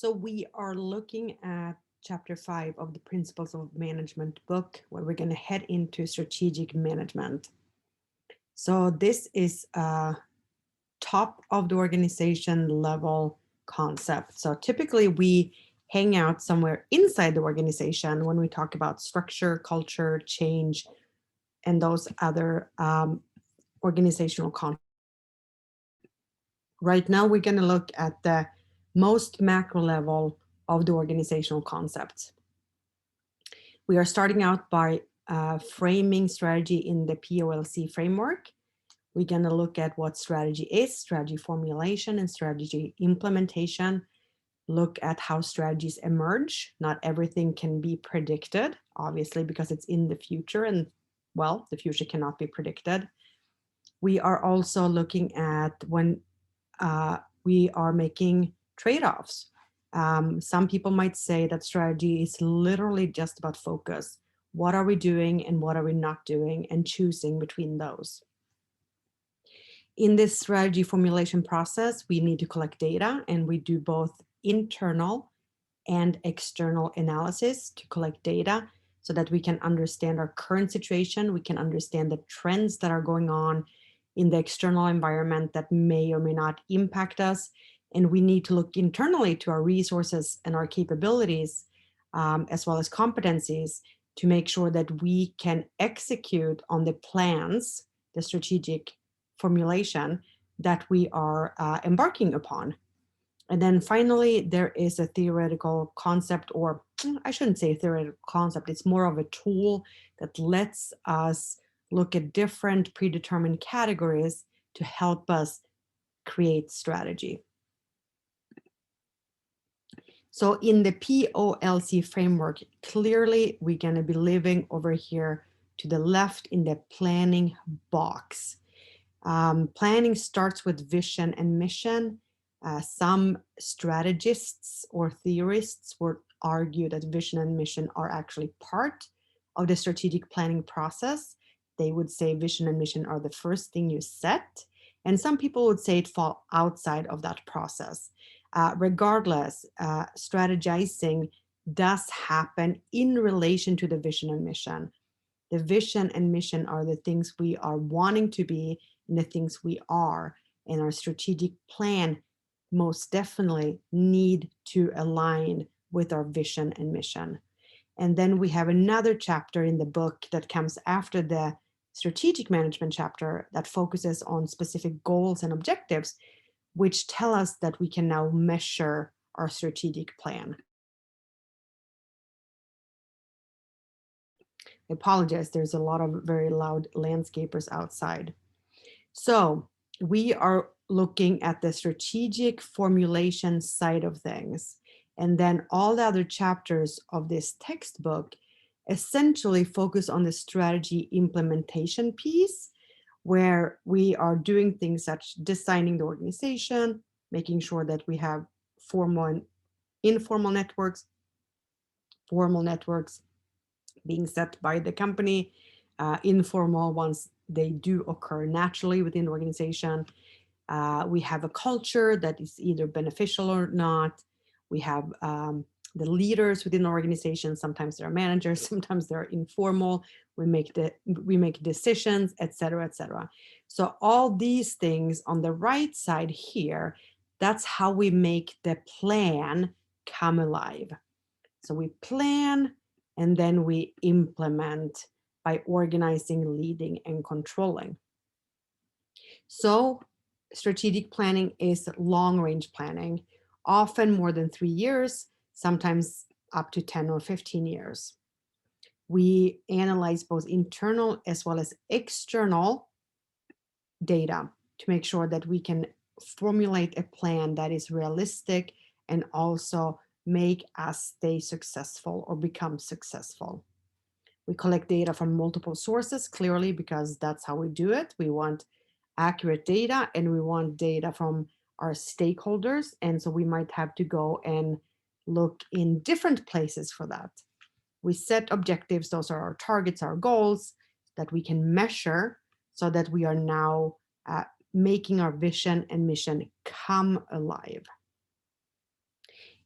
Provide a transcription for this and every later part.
So we are looking at chapter 5 of the Principles of Management book, where we're going to head into strategic management. So this is a top of the organization level concept. So typically we hang out somewhere inside the organization when we talk about structure, culture, change, and those other organizational concepts. Right now, we're going to look at the most macro level of the organizational concepts. We are starting out by framing strategy in the POLC framework. We're going to look at what strategy is, strategy formulation, and strategy implementation. Look at how strategies emerge. Not everything can be predicted, obviously, because it's in the future, and well, the future cannot be predicted. We are also looking at when we are making trade-offs. Some people might say that strategy is literally just about focus. What are we doing and what are we not doing, and choosing between those. In this strategy formulation process, we need to collect data, and we do both internal and external analysis to collect data so that we can understand our current situation. We can understand the trends that are going on in the external environment that may or may not impact us. And we need to look internally to our resources and our capabilities, as well as competencies, to make sure that we can execute on the plans, the strategic formulation that we are embarking upon. And then finally, there is a theoretical concept, or I shouldn't say theoretical concept, it's more of a tool that lets us look at different predetermined categories to help us create strategy. So in the POLC framework, clearly we're going to be living over here to the left in the planning box. Planning starts with vision and mission. Some strategists or theorists would argue that vision and mission are actually part of the strategic planning process. They would say vision and mission are the first thing you set. And some people would say it fall outside of that process. Regardless, strategizing does happen in relation to the vision and mission. The vision and mission are the things we are wanting to be and the things we are. And our strategic plan most definitely need to align with our vision and mission. And then we have another chapter in the book that comes after the strategic management chapter that focuses on specific goals and objectives, which tell us that we can now measure our strategic plan. I apologize, there's a lot of very loud landscapers outside. So we are looking at the strategic formulation side of things. And then all the other chapters of this textbook essentially focus on the strategy implementation piece, where we are doing things such designing the organization, making sure that we have formal and informal networks, formal networks being set by the company, informal ones, they do occur naturally within the organization. We have a culture that is either beneficial or not. We have the leaders within the organization. Sometimes they're managers, sometimes they're informal. We make decisions, etc., etc. So all these things on the right side here, that's how we make the plan come alive. So we plan and then we implement by organizing, leading, and controlling. So strategic planning is long-range planning, often more than 3 years, sometimes up to 10 or 15 years. We analyze both internal as well as external data to make sure that we can formulate a plan that is realistic and also make us stay successful or become successful. We collect data from multiple sources, clearly, because that's how we do it. We want accurate data and we want data from our stakeholders. And so we might have to go and look in different places for that. We set objectives. Those are our targets, our goals that we can measure so that we are now making our vision and mission come alive.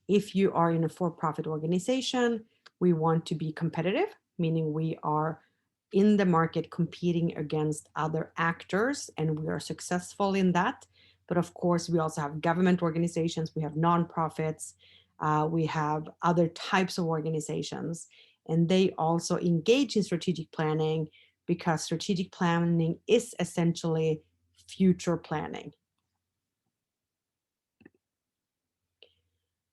If you are in a for-profit organization, we want to be competitive, meaning we are in the market competing against other actors, and we are successful in that. But of course, we also have government organizations, we have nonprofits, we have other types of organizations, and they also engage in strategic planning because strategic planning is essentially future planning.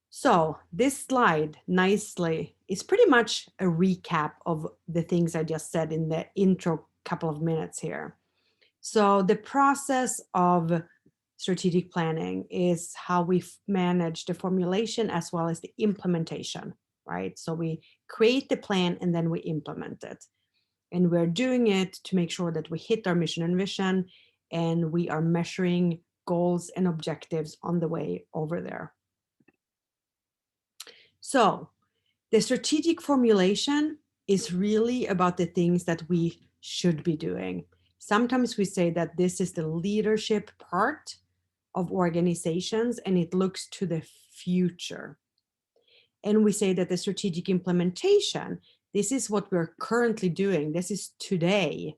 So this slide nicely is pretty much a recap of the things I just said in the intro couple of minutes here. So the process of strategic planning is how we manage the formulation as well as the implementation, right? So we create the plan and then we implement it. And we're doing it to make sure that we hit our mission and vision, and we are measuring goals and objectives on the way over there. So the strategic formulation is really about the things that we should be doing. Sometimes we say that this is the leadership part of organizations and it looks to the future. And we say that the strategic implementation, this is what we're currently doing. This is today.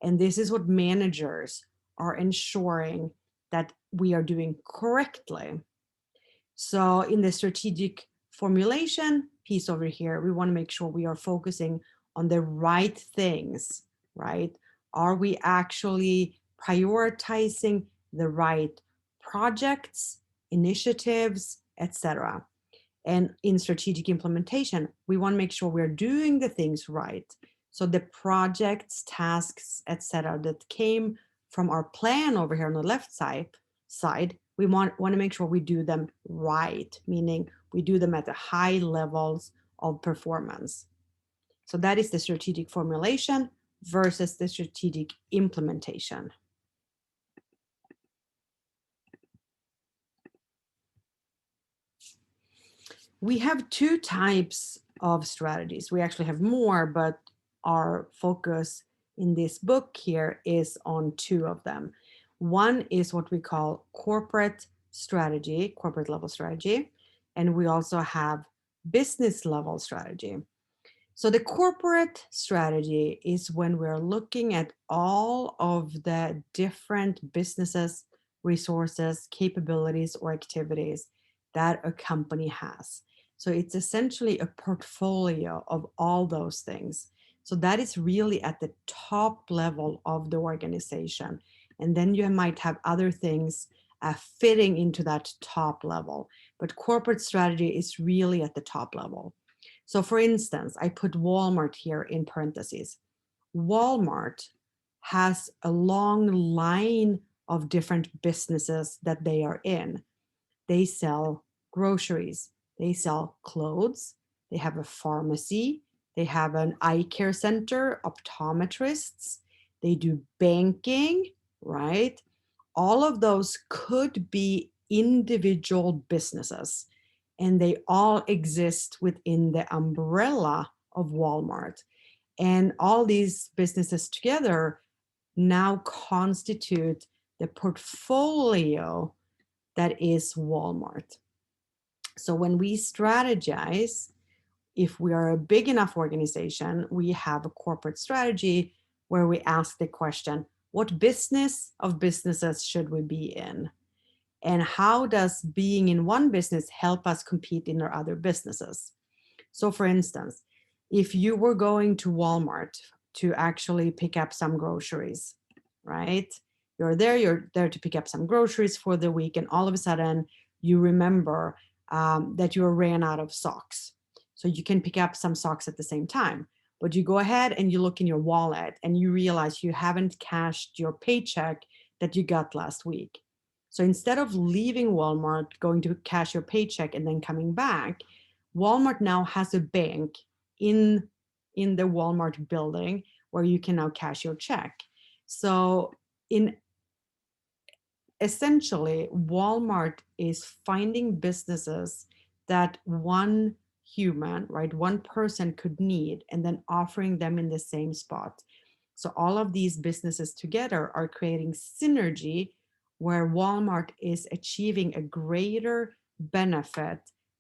And this is what managers are ensuring that we are doing correctly. So in the strategic formulation piece over here, we want to make sure we are focusing on the right things, right? Are we actually prioritizing the right projects, initiatives, etc.? And in strategic implementation, we want to make sure we're doing the things right. So the projects, tasks, etc., that came from our plan over here on the left side, we want to make sure we do them right, meaning we do them at the high levels of performance. So that is the strategic formulation versus the strategic implementation. We have two types of strategies. We actually have more, but our focus in this book here is on two of them. One is what we call corporate strategy, corporate level strategy, and we also have business level strategy. So the corporate strategy is when we're looking at all of the different businesses, resources, capabilities, or activities that a company has. So it's essentially a portfolio of all those things. So that is really at the top level of the organization. And then you might have other things fitting into that top level. But corporate strategy is really at the top level. So for instance, I put Walmart here in parentheses. Walmart has a long line of different businesses that they are in. They sell groceries, they sell clothes, they have a pharmacy, they have an eye care center, optometrists, they do banking, right? All of those could be individual businesses, and they all exist within the umbrella of Walmart. And all these businesses together now constitute the portfolio that is Walmart. So when we strategize, if we are a big enough organization, we have a corporate strategy where we ask the question, what business of businesses should we be in? And how does being in one business help us compete in our other businesses? So for instance, if you were going to Walmart to actually pick up some groceries, right? You're there to pick up some groceries for the week, and all of a sudden you remember that you ran out of socks. So you can pick up some socks at the same time. But you go ahead and you look in your wallet and you realize you haven't cashed your paycheck that you got last week. So instead of leaving Walmart, going to cash your paycheck and then coming back, Walmart now has a bank in the Walmart building where you can now cash your check. So in essentially, Walmart is finding businesses that one human, right, one person could need, and then offering them in the same spot. So all of these businesses together are creating synergy where Walmart is achieving a greater benefit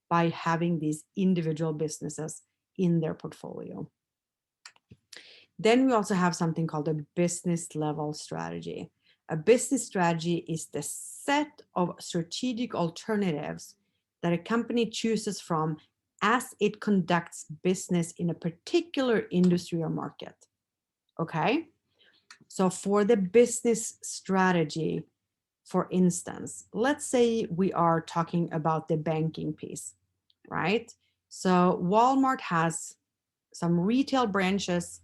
by having these individual businesses in their portfolio. Then we also have something called a business level strategy. A business strategy is the set of strategic alternatives that a company chooses from as it conducts business in a particular industry or market. Okay? So for the business strategy, for instance, let's say we are talking about the banking piece, right? So Walmart has some retail branches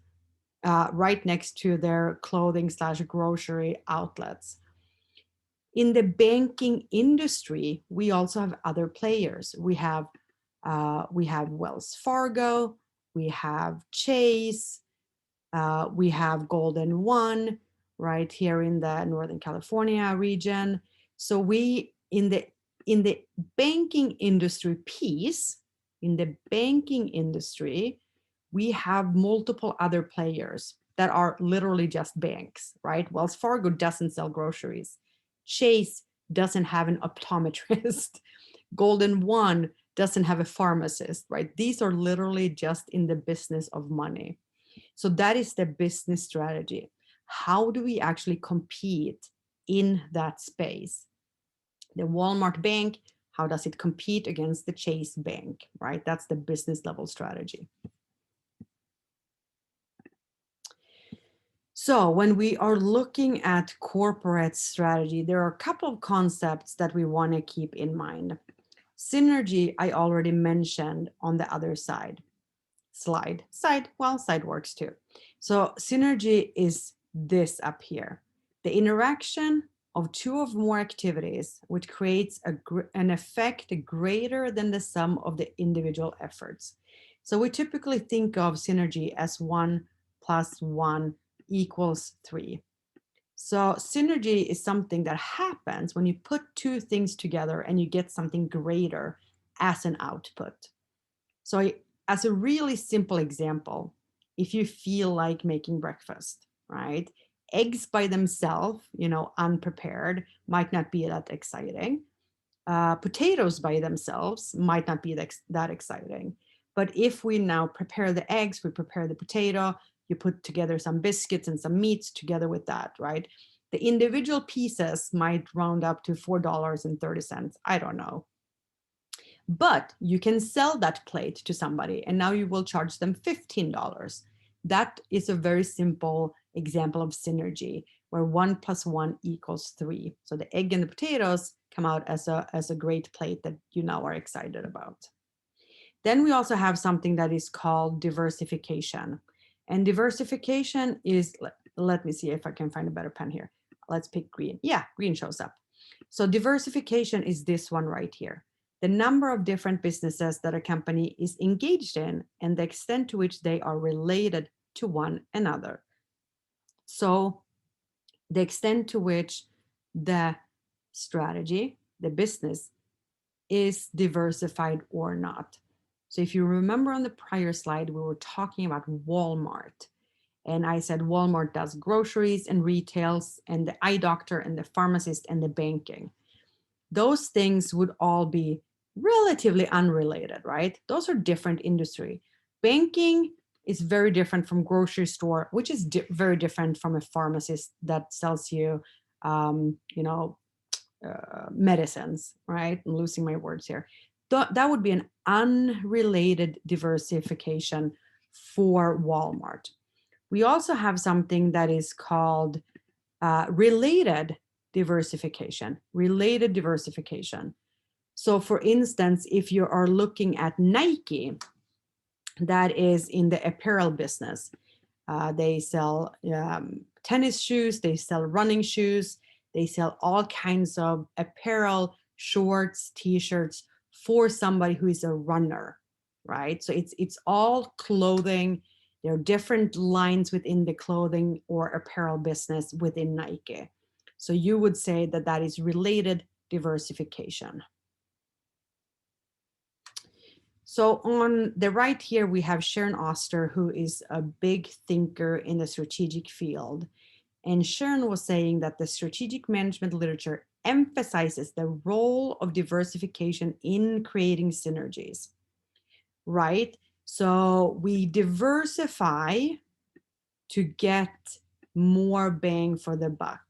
right next to their clothing/grocery outlets. In the banking industry, we also have other players. We have Wells Fargo, we have Chase, we have Golden One right here in the Northern California region. So we in the banking industry piece, in the banking industry, we have multiple other players that are literally just banks, right? Wells Fargo doesn't sell groceries. Chase doesn't have an optometrist. Golden One doesn't have a pharmacist, right? These are literally just in the business of money. So that is the business strategy. How do we actually compete in that space? The Walmart bank, how does it compete against the Chase bank, right? That's the business level strategy. So when we are looking at corporate strategy, there are a couple of concepts that we want to keep in mind. Synergy, I already mentioned on the other side. Side works too. So synergy is this up here. The interaction of two or more activities, which creates an effect greater than the sum of the individual efforts. So we typically think of synergy as 1 + 1 = 3. So synergy is something that happens when you put two things together and you get something greater as an output. So as a really simple example, if you feel like making breakfast, right? Eggs by themselves, unprepared, might not be that exciting. Potatoes by themselves might not be that exciting. But if we now prepare the eggs, we prepare the potato, you put together some biscuits and some meats together with that, right? The individual pieces might round up to $4.30. I don't know. But you can sell that plate to somebody and now you will charge them $15. That is a very simple example of synergy where 1 + 1 = 3. So the egg and the potatoes come out as a great plate that you now are excited about. Then we also have something that is called diversification. And diversification is, let me see if I can find a better pen here. Let's pick green. Yeah, green shows up. So diversification is this one right here. The number of different businesses that a company is engaged in and the extent to which they are related to one another. So the extent to which the strategy, the business, is diversified or not. So if you remember on the prior slide, we were talking about Walmart. And I said Walmart does groceries and retails and the eye doctor and the pharmacist and the banking. Those things would all be relatively unrelated, right? Those are different industry. Banking is very different from grocery store, which is very different from a pharmacist that sells you, medicines, right? I'm losing my words here. That would be an unrelated diversification for Walmart. We also have something that is called related diversification. So for instance, if you are looking at Nike, that is in the apparel business. They sell tennis shoes, they sell running shoes, they sell all kinds of apparel, shorts, t-shirts for somebody who is a runner, right? So it's all clothing. There are different lines within the clothing or apparel business within Nike. So you would say that that is related diversification. So on the right here, we have Sharon Oster, who is a big thinker in the strategic field. And Sharon was saying that the strategic management literature emphasizes the role of diversification in creating synergies, right? So we diversify to get more bang for the buck.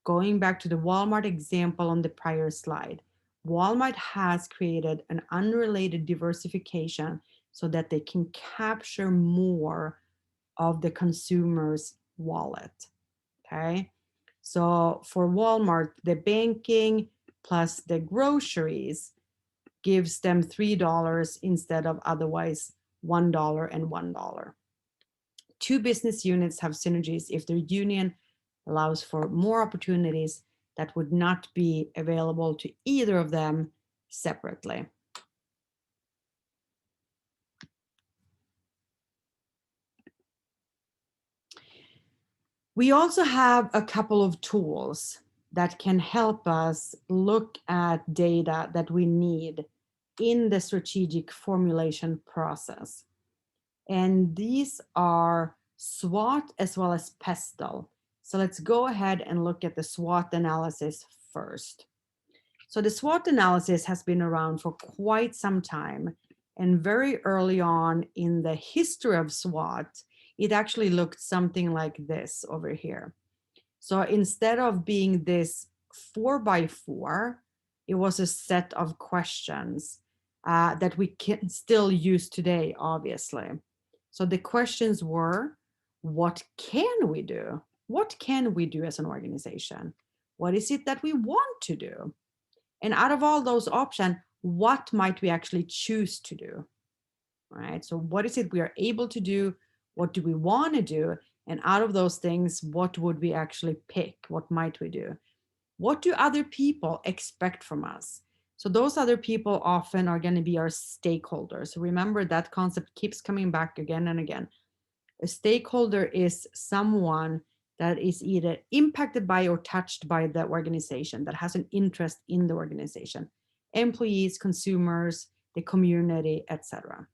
Going back to the Walmart example on the prior slide, Walmart has created an unrelated diversification so that they can capture more of the consumer's wallet. Okay. So for Walmart, the banking plus the groceries gives them $3 instead of otherwise $1 and $1. Two business units have synergies if their union allows for more opportunities that would not be available to either of them separately. We also have a couple of tools that can help us look at data that we need in the strategic formulation process. And these are SWOT as well as PESTEL. So let's go ahead and look at the SWOT analysis first. So the SWOT analysis has been around for quite some time. And very early on in the history of SWOT, it actually looked something like this over here. So instead of being this 4x4, it was a set of questions that we can still use today, obviously. So the questions were, what can we do? What can we do as an organization? What is it that we want to do? And out of all those options, what might we actually choose to do? Right? So what is it we are able to do? What do we want to do? And out of those things, what would we actually pick? What might we do? What do other people expect from us? So those other people often are going to be our stakeholders. Remember, that concept keeps coming back again and again. A stakeholder is someone that is either impacted by or touched by the organization, that has an interest in the organization. Employees, consumers, the community, etc.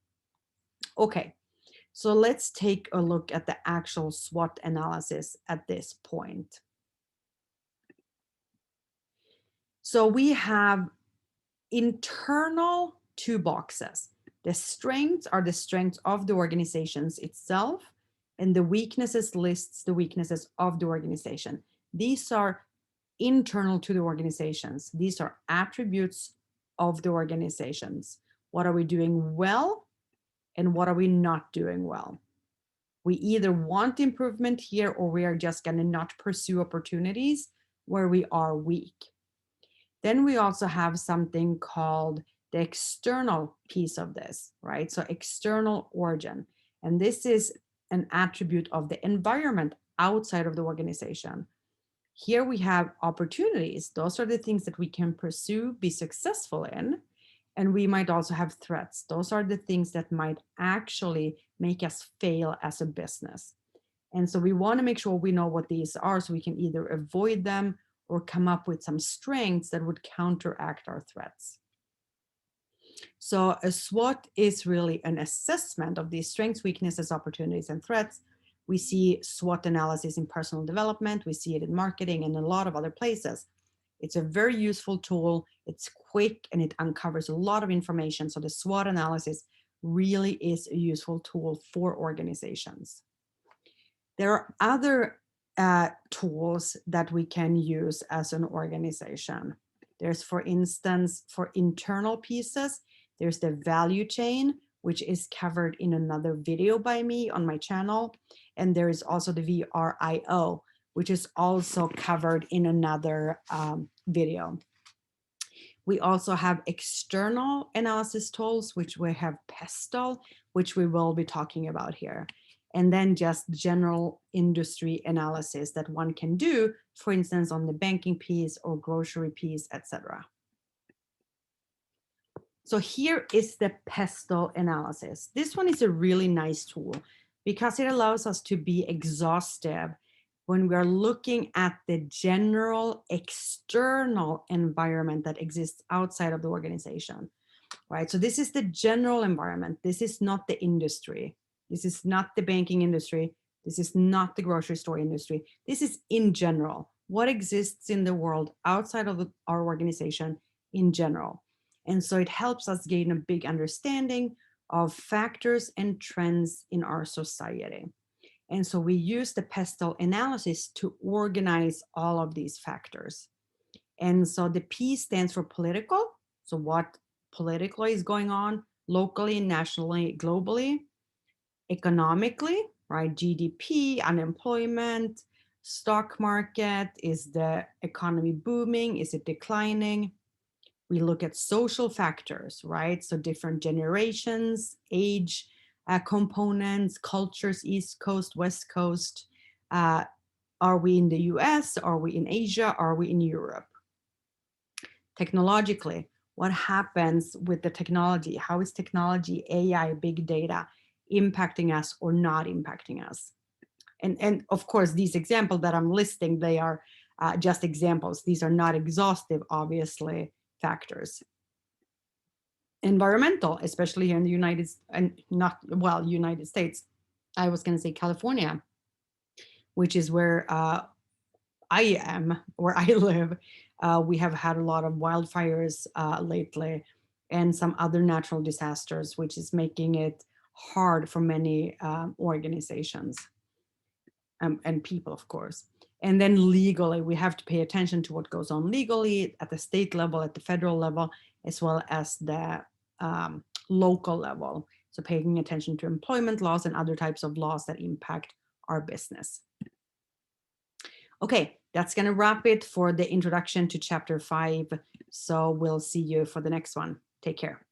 Okay, so let's take a look at the actual SWOT analysis at this point. So we have internal two boxes. The strengths are the strengths of the organizations itself, and the weaknesses lists the weaknesses of the organization. These are internal to the organizations. These are attributes of the organizations. What are we doing well and what are we not doing well? We either want improvement here or we are just going to not pursue opportunities where we are weak. Then we also have something called the external piece of this, right? So external origin. And this is an attribute of the environment outside of the organization. Here we have opportunities. Those are the things that we can pursue, be successful in. And we might also have threats. Those are the things that might actually make us fail as a business. And so we want to make sure we know what these are so we can either avoid them or come up with some strengths that would counteract our threats. So a SWOT is really an assessment of these strengths, weaknesses, opportunities, and threats. We see SWOT analysis in personal development. We see it in marketing and a lot of other places. It's a very useful tool. It's quick and it uncovers a lot of information. So the SWOT analysis really is a useful tool for organizations. There are other tools that we can use as an organization. There's, for instance, for internal pieces, there's the value chain, which is covered in another video by me on my channel. And there is also the VRIO, which is also covered in another video. We also have external analysis tools, which we have PESTEL, which we will be talking about here. And then just general industry analysis that one can do, for instance, on the banking piece or grocery piece, etc. So here is the PESTEL analysis. This one is a really nice tool because it allows us to be exhaustive when we're looking at the general external environment that exists outside of the organization, right? So this is the general environment. This is not the industry. This is not the banking industry. This is not the grocery store industry. This is in general. what exists in the world outside of our organization in general. And so it helps us gain a big understanding of factors and trends in our society. And so we use the PESTEL analysis to organize all of these factors. And so the P stands for political. So what politically is going on locally, nationally, globally, economically, right? GDP, unemployment, stock market, is the economy booming? Is it declining? We look at social factors, right? So different generations, age components, cultures, East Coast, West Coast. Are we in the US? Are we in Asia? Are we in Europe? Technologically, what happens with the technology? How is technology, AI, big data impacting us or not impacting us? And of course, these examples that I'm listing, they are just examples. These are not exhaustive, obviously, factors. Environmental, especially here in the United States. I was going to say California, which is where I am, where I live. We have had a lot of wildfires lately and some other natural disasters, which is making it hard for many organizations and people, of course. And then legally, we have to pay attention to what goes on legally at the state level, at the federal level, as well as the local level. So paying attention to employment laws and other types of laws that impact our business. Okay, that's going to wrap it for the introduction to chapter 5. So we'll see you for the next one. Take care.